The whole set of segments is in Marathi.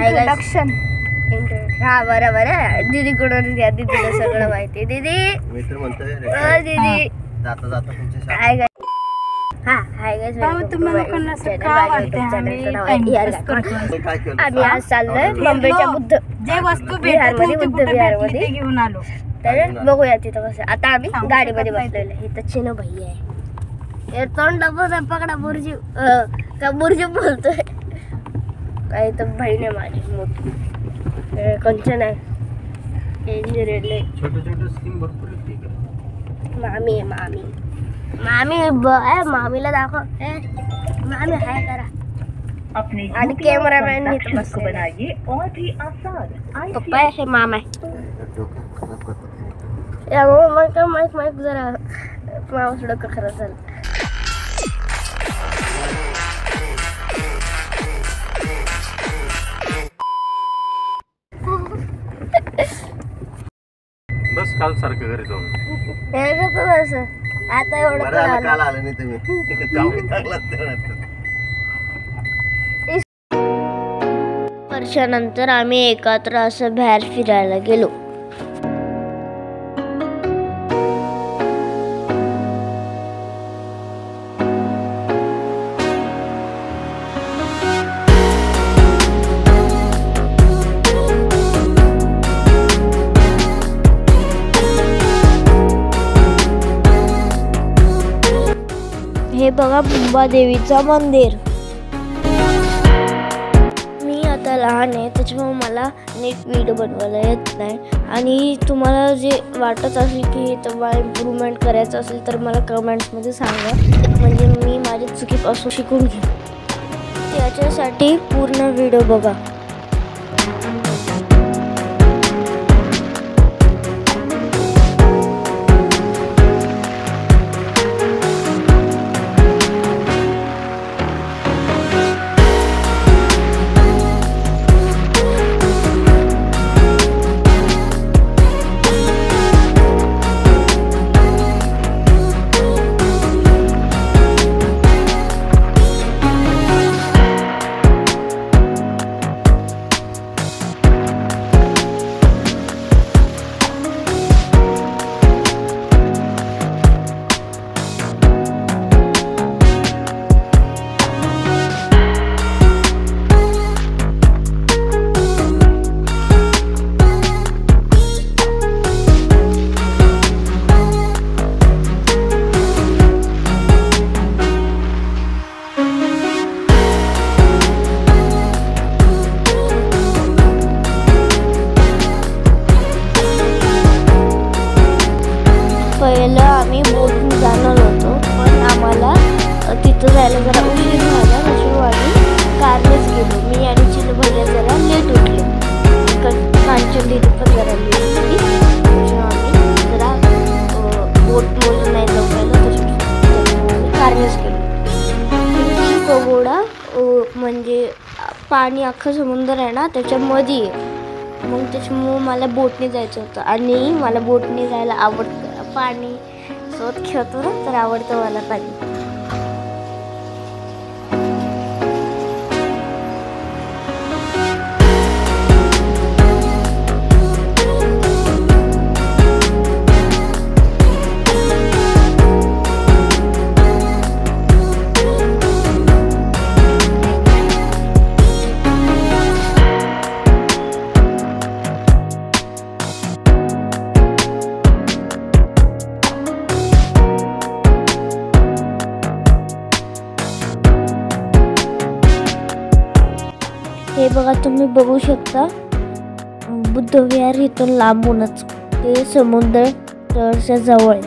इंट्रोडक्शन हा बरोबर आहे. दीदीकडून घ्या, दीदीला सगळं माहिती. दीदी मित्र म्हणतोय दीदी जाता जाता तुमच्या हाय गाइस. हा हाय गाइस, तुम्ही लोकांना असं का वाटते आम्ही आज चाललोय मुंबईच्या बुद्ध जे वस्तू बिहारमध्ये, बुद्ध बिहारमध्ये. ते घेऊन आलो. तर बघूया तिथं कसं. आता आम्ही गाडीमध्ये बसलेलो आहे. इथं चिनो भाई आहे. हे तोंड पकडा बुर्जी का बुर्जी बोलतोय काय. तर बहीण आहे माझी मोठी, कंचन आहे. छोटे छोटे स्कीम भरपूर आहेत. मामी आहे मामी. मामी मामीला दाखव. मामी हाय करा. आणि कॅमेरामॅन पप्पा आहे, मामा आहे. या माईक माईक जरा मावस डोकं खरं झालं. बस काल सारखं घरी जाऊन हे कसं असं आता एवढं काल आलं नाही तुम्ही. वर्षानंतर आम्ही एकत्र असं बाहेर फिरायला गेलो. हे बघा मुंबादेवीचं मंदिर. मी आता लहान आहे त्याच्यामुळे मला नीट व्हिडिओ बनवायला येत नाही. आणि तुम्हाला जे वाटत असेल की तुम्हाला इम्प्रूव्हमेंट करायचं असेल तर मला कमेंट्समध्ये सांगा, म्हणजे मी माझी चुकीपासून शिकून घेईन. त्याच्यासाठी पूर्ण व्हिडिओ बघा. पहिलं आम्ही बोटने जाणार होतो, पण आम्हाला तिथं जायला जरा उशीर झाला. त्याच्यामुळे कारनेच गेलो. मी आणि चिनू भैया जरा लेट उठले. कांचन दीदी पण जरा लेट होती. त्याच्यामुळे आम्ही जरा बोटमध्ये नाही जाऊ पाहिलं. त्याच्यामुळे कारनेच गेलो. पगोडा म्हणजे पाणी अख्खं समुद्र आहे ना त्याच्यामध्ये. मग त्याच्यामुळे मला बोटने जायचं होतं आणि मला बोटने जायला आवडतं. पाणी सोबत खेळतो ना तर आवडतं मला पाणी. हे बघा तुम्ही बघू शकता बुद्ध विहार इथून लांबूनच. ते समुद्र तळाच्या जवळ.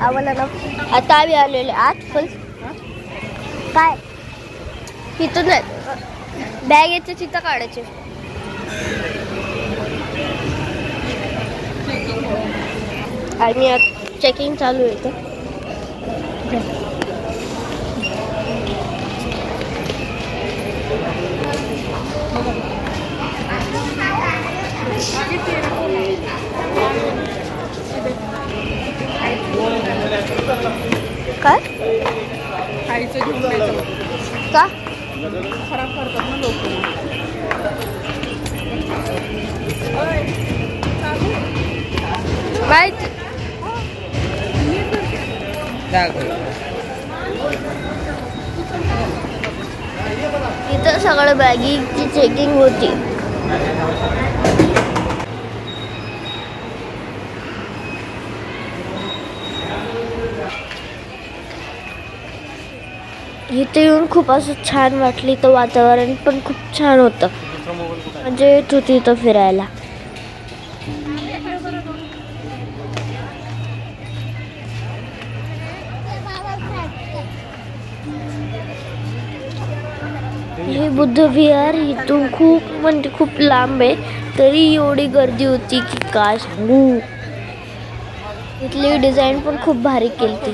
आम्हाला ना आता आम्ही आलेले आत फुल काय तिथून बॅग याचे चित्र काढायचे. आणि चेकिंग चालू आहे. काय का खराब करतात ना लोक. माहित इथं सगळं बॅगीची चेकिंग होती. इथे येऊन खूप असं छान वाटली. तर वातावरण पण खूप छान होतं. म्हणजे येत होती इथं फिरायला. हे बुद्ध विहार इथून खूप म्हणजे खूप लांब आहे. तरी एवढी गर्दी होती की काय सांगू. इथली डिझाईन पण खूप भारी केली.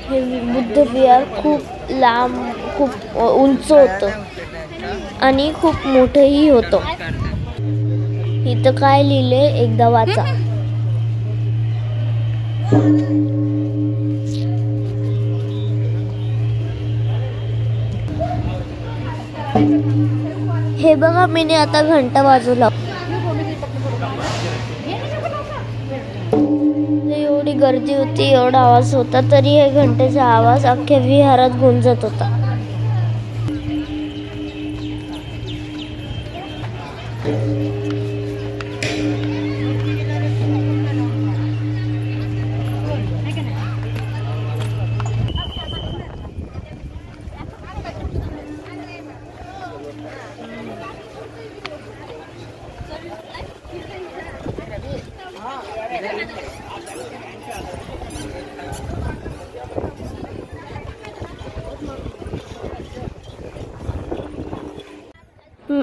हे बुद्ध विहार खूप लांब खूप उंच होतं आणि खूप मोठंही होतं. इथं काय लिहिले एकदा वाचा. हे बघा मीने आता घंटा वाजवला. एवढी गर्दी होती एवढा आवाज होता तरी हे घंटेचा आवाज अख्ख्या विहारात गुंजत होता.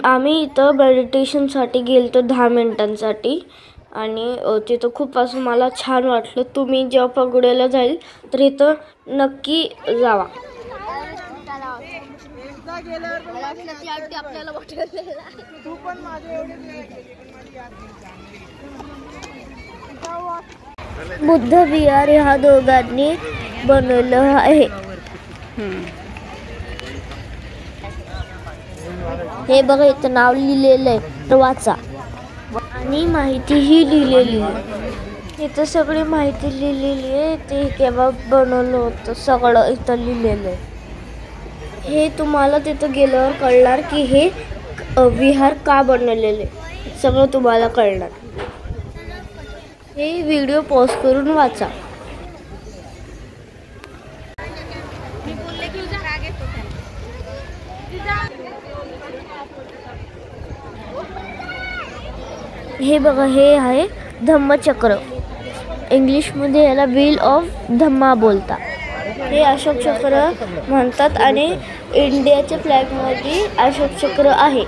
आम्ही इथं मेडिटेशनसाठी गेलतो 10 मिनिटांसाठी. आणि तिथं खूप असं मला छान वाटलं. तुम्ही जेव्हा पगोड्याला जाईल तर इथं नक्की जावा. बुद्ध विहार ह्या दोघांनी बनवलं आहे. हे बघा इथं नाव लिहिलेलं आहे वाचा. आणि माहितीही लिहिलेली आहे. इथं सगळी माहिती लिहिलेली आहे. ते केव्हा बनवलं होतं सगळं इथं लिहिलेलं आहे. हे तुम्हाला तिथं गेल्यावर कळणार की हे विहार का बनवलेले सगळं तुम्हाला कळणार. हे व्हिडिओ पॉज करून वाचा. हे बघा हे आहे धम्मचक्र. इंग्लिशमध्ये याला व्हील ऑफ धम्मा बोलतात. हे अशोक चक्र म्हणतात आणि इंडियाच्या फ्लॅगमध्ये अशोक चक्र आहे.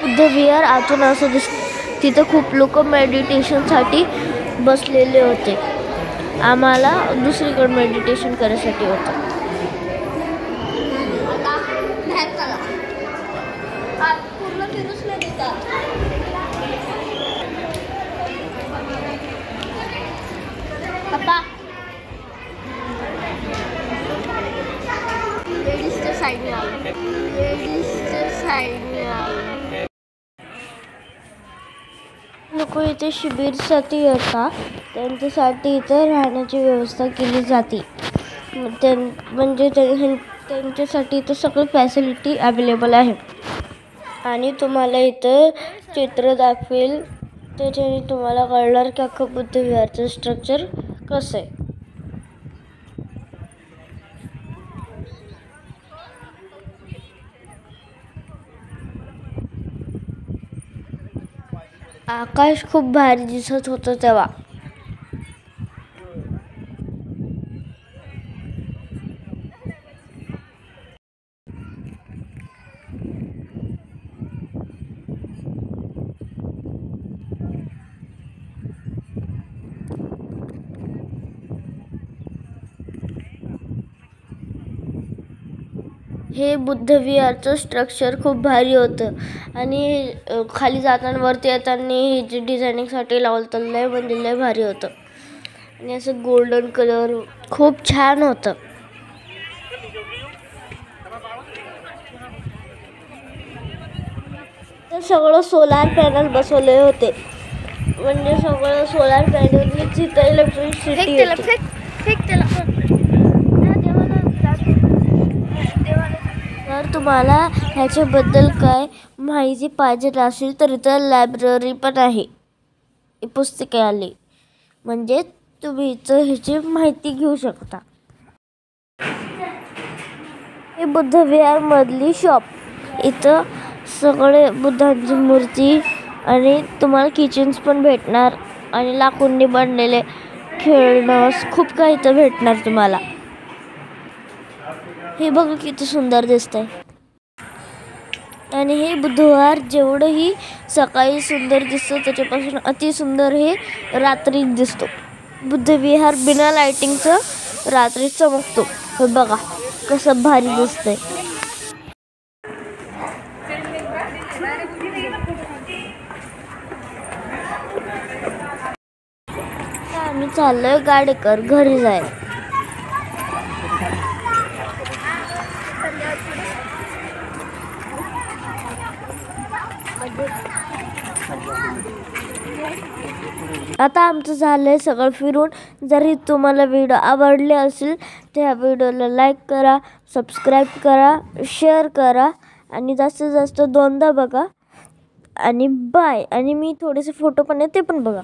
बुद्ध विहार आतून असं दिसतं. तिथं खूप लोक मेडिटेशनसाठी बसलेले होते. आम्हाला दुसरीकडे मेडिटेशन करायसाठी होतं. लोक इथे शिबिरसाठी येतात. त्यांच्यासाठी इथे राहण्याची व्यवस्था केली जाते. म्हणजे त्यांच्यासाठी इथं सगळं फॅसिलिटी अवेलेबल आहे. आणि तुम्हाला इथं चित्र दाखवेल, त्याच्याने तुम्हाला कळणार की अख्खं बुद्ध विहारचं स्ट्रक्चर कसं आहे. आकाश खूप भारी दिसत होतं तेव्हा. हे बुद्ध विहारचं स्ट्रक्चर खूप भारी होतं. आणि खाली जाताना वरती येताना हे जे डिझायनिंगसाठी लावलं लय म्हणजे लय भारी होतं. आणि असं गोल्डन कलर खूप छान होतं. तर सगळं सोलार पॅनल बसवले होते, म्हणजे सगळं सोलार पॅनलनीच इथं इलेक्ट्रिसिटी होती. तर तुम्हाला ह्याच्याबद्दल काय माहिती पाहिजे असेल तर इथं लायब्ररी पण आहे, पुस्तकालय, म्हणजे तुम्ही इथं ह्याची माहिती घेऊ शकता. हे बुद्ध विहार मधली शॉप. इथं सगळे बुद्धांची मूर्ती आणि तुम्हाला किचन्स पण भेटणार आणि लाकूडने बनलेले खेळणं खूप काही इथं भेटणार तुम्हाला. हे बघा किती सुंदर दिसतंय. आणि हे बुधवार जेवढंही सकाळी सुंदर दिसतं त्याच्यापासून अति सुंदर हे रात्री दिसतो. बुद्ध विहार बिना लाइटिंगचं रात्री चमकतो. हे बघा कसं भारी दिसतंय. आम्ही चाललोय गाडेकर घरी जायला. आता आमचं झालंय सगळं फिरून. जरी तुम्हाला व्हिडिओ आवडले असेल तर ह्या व्हिडिओला लाईक करा, सबस्क्राईब करा, शेअर करा आणि जास्तीत जास्त 2दा बघा. आणि बाय. आणि मी थोडेसे फोटो पण आहे ते पण बघा.